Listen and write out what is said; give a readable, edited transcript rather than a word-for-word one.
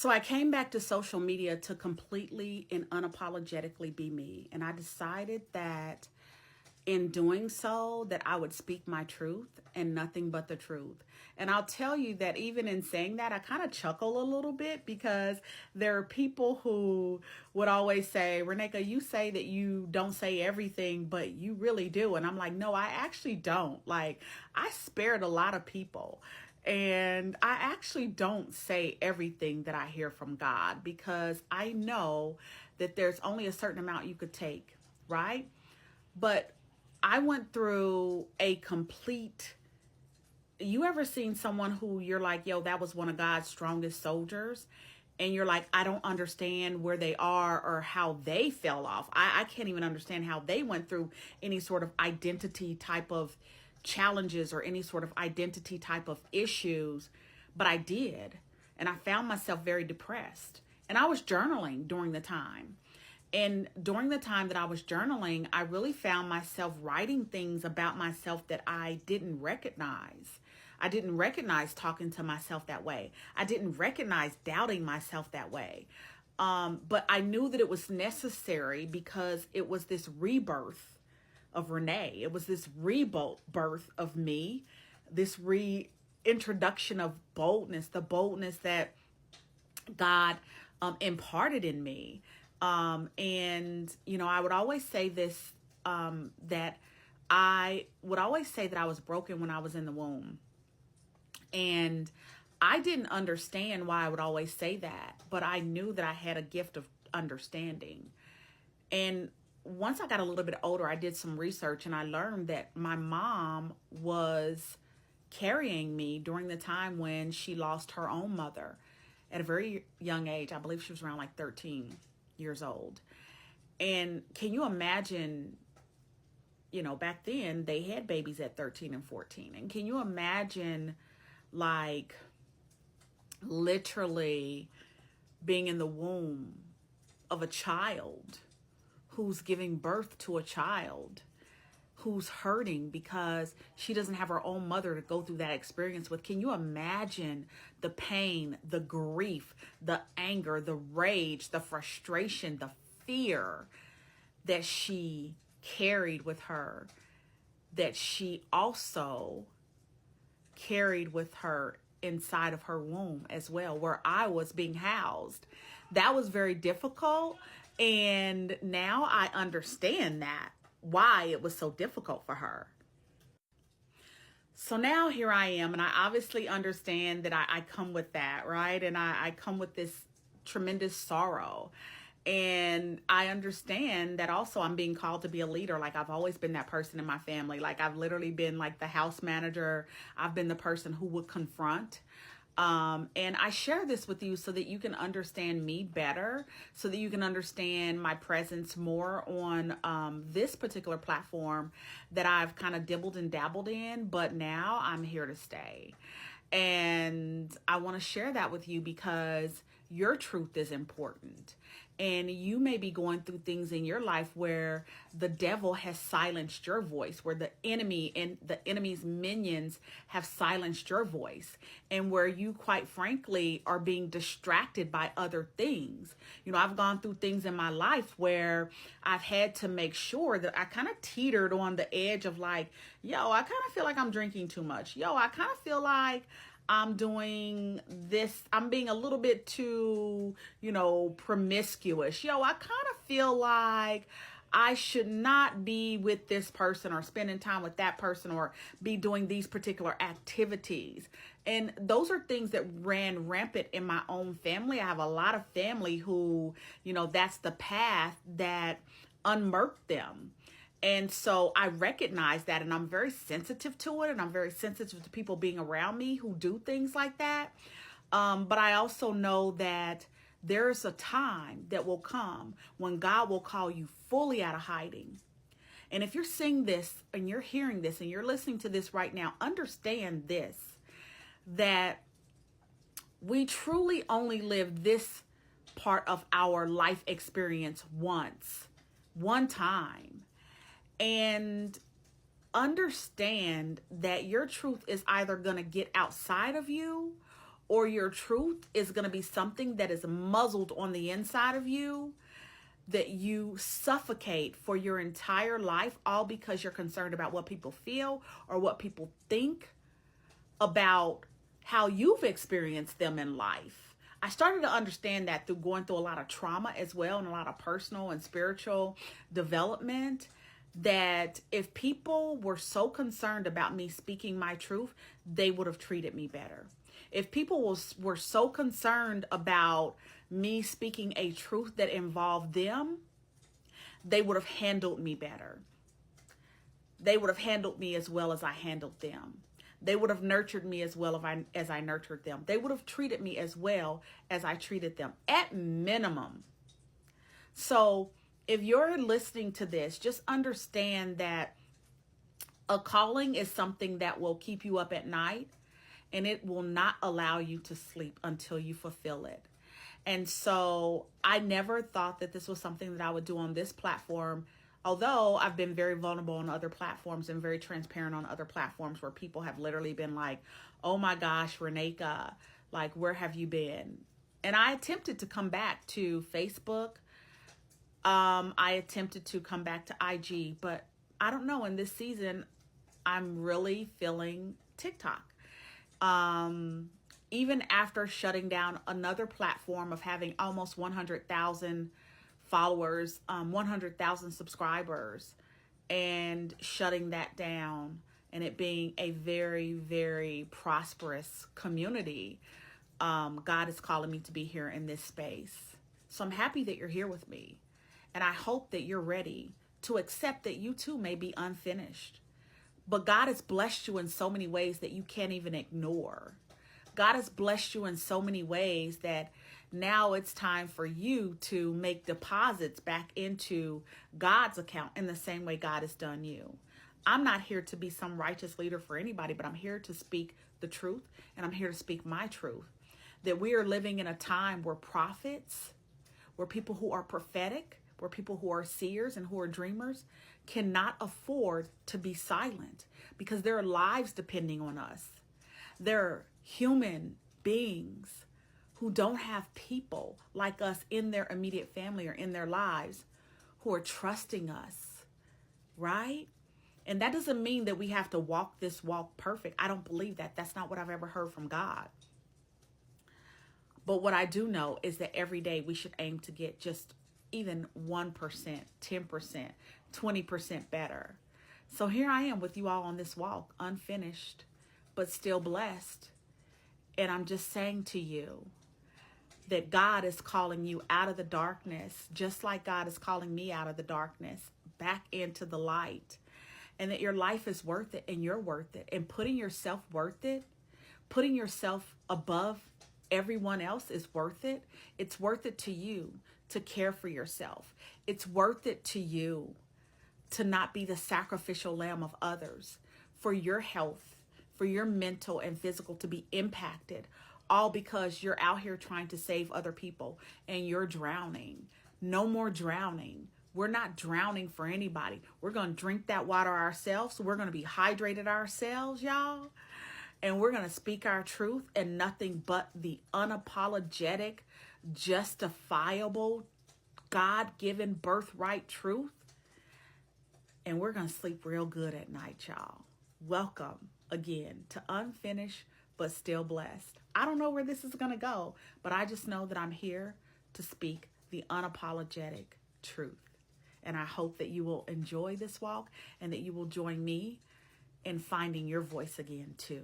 So I came back to social media to completely and unapologetically be me. And I decided that in doing so, that I would speak my truth and nothing but the truth. And I'll tell you that even in saying that, I kind of chuckle a little bit because there are people who would always say, Reneka, you say that you don't say everything, but you really do. And I'm like, no, I actually don't. Like, I spared a lot of people. And I actually don't say everything that I hear from God because I know that there's only a certain amount you could take, right? But I went through a complete. You ever seen someone who you're like, yo, that was one of God's strongest soldiers? And you're like, I don't understand where they are or how they fell off. I can't even understand how they went through any sort of identity type of challenges or any sort of identity type of issues. But I did. And I found myself very depressed. And I was journaling during the time. And during the time that I was journaling, I really found myself writing things about myself that I didn't recognize. I didn't recognize talking to myself that way. I didn't recognize doubting myself that way. But I knew that it was necessary because it was this rebirth of Renee. It was this rebirth of me, this reintroduction of boldness, the boldness that God imparted in me. And, you know, I would always say this, that I would always say that I was broken when I was in the womb. And I didn't understand why I would always say that, but I knew that I had a gift of understanding. And once I got a little bit older, I did some research and I learned that my mom was carrying me during the time when she lost her own mother at a very young age. I believe she was around like 13 years old. And can you imagine, you know, back then they had babies at 13 and 14. And can you imagine like literally being in the womb of a child who's giving birth to a child who's hurting because she doesn't have her own mother to go through that experience with? Can you imagine the pain, the grief, the anger, the rage, the frustration, the fear that she carried with her, that she also carried with her inside of her womb as well, where I was being housed? That was very difficult. And now I understand that, why it was so difficult for her. So now here I am, and I obviously understand that I come with that, right? And I come with this tremendous sorrow. And I understand that also I'm being called to be a leader. Like, I've always been that person in my family. Like, I've literally been like the house manager. I've been the person who would confront. And I share this with you so that you can understand me better, so that you can understand my presence more on this particular platform that I've kind of dibbled and dabbled in, but now I'm here to stay. And I want to share that with you because your truth is important. And you may be going through things in your life where the devil has silenced your voice, where the enemy and the enemy's minions have silenced your voice, and where you, quite frankly, are being distracted by other things. You know, I've gone through things in my life where I've had to make sure that I kind of teetered on the edge of like, yo, I kind of feel like I'm drinking too much. Yo, I kind of feel like I'm doing this. I'm being a little bit too, you know, promiscuous. Yo, I kind of feel like I should not be with this person or spending time with that person or be doing these particular activities. And those are things that ran rampant in my own family. I have a lot of family who, you know, that's the path that unmurked them. And so I recognize that, and I'm very sensitive to it, and I'm very sensitive to people being around me who do things like that. But I also know that there's a time that will come when God will call you fully out of hiding. And if you're seeing this and you're hearing this and you're listening to this right now, understand this, that we truly only live this part of our life experience once, one time. And understand that your truth is either going to get outside of you or your truth is going to be something that is muzzled on the inside of you, that you suffocate for your entire life, all because you're concerned about what people feel or what people think about how you've experienced them in life. I started to understand that through going through a lot of trauma as well, and a lot of personal and spiritual development, that if people were so concerned about me speaking my truth, they would have treated me better. If people were so concerned about me speaking a truth that involved them, they would have handled me better. They would have handled me as well as I handled them. They would have nurtured me as well as I nurtured them. They would have treated me as well as I treated them, at minimum. So if you're listening to this, just understand that a calling is something that will keep you up at night, and it will not allow you to sleep until you fulfill it. And so I never thought that this was something that I would do on this platform, although I've been very vulnerable on other platforms and very transparent on other platforms where people have literally been like, oh my gosh, Reneka, like, where have you been? And I attempted to come back to Facebook. I attempted to come back to IG, but I don't know, in this season, I'm really feeling TikTok. Even after shutting down another platform of having almost 100,000 followers, 100,000 subscribers, and shutting that down, and it being a very, very prosperous community, God is calling me to be here in this space. So I'm happy that you're here with me. And I hope that you're ready to accept that you too may be unfinished. But God has blessed you in so many ways that you can't even ignore. God has blessed you in so many ways that now it's time for you to make deposits back into God's account in the same way God has done you. I'm not here to be some righteous leader for anybody, but I'm here to speak the truth, and I'm here to speak my truth. That we are living in a time where prophets, where people who are prophetic, where people who are seers and who are dreamers cannot afford to be silent, because there are lives depending on us. There are human beings who don't have people like us in their immediate family or in their lives who are trusting us, right? And that doesn't mean that we have to walk this walk perfect. I don't believe that. That's not what I've ever heard from God. But what I do know is that every day we should aim to get just even 1%, 10%, 20% better. So here I am with you all on this walk, unfinished, but still blessed. And I'm just saying to you that God is calling you out of the darkness, just like God is calling me out of the darkness, back into the light. And that your life is worth it, and you're worth it. And putting yourself worth it, putting yourself above everyone else is worth it. It's worth it to you to care for yourself. It's worth it to you to not be the sacrificial lamb of others, for your health, for your mental and physical to be impacted, all because you're out here trying to save other people and you're drowning. No more drowning. We're not drowning for anybody. We're going to drink that water ourselves. So we're going to be hydrated ourselves, y'all. And we're going to speak our truth and nothing but the unapologetic, justifiable, God-given birthright truth. And we're going to sleep real good at night, y'all. Welcome again to Unfinished but Still Blessed. I don't know where this is going to go, but I just know that I'm here to speak the unapologetic truth. And I hope that you will enjoy this walk and that you will join me in finding your voice again too.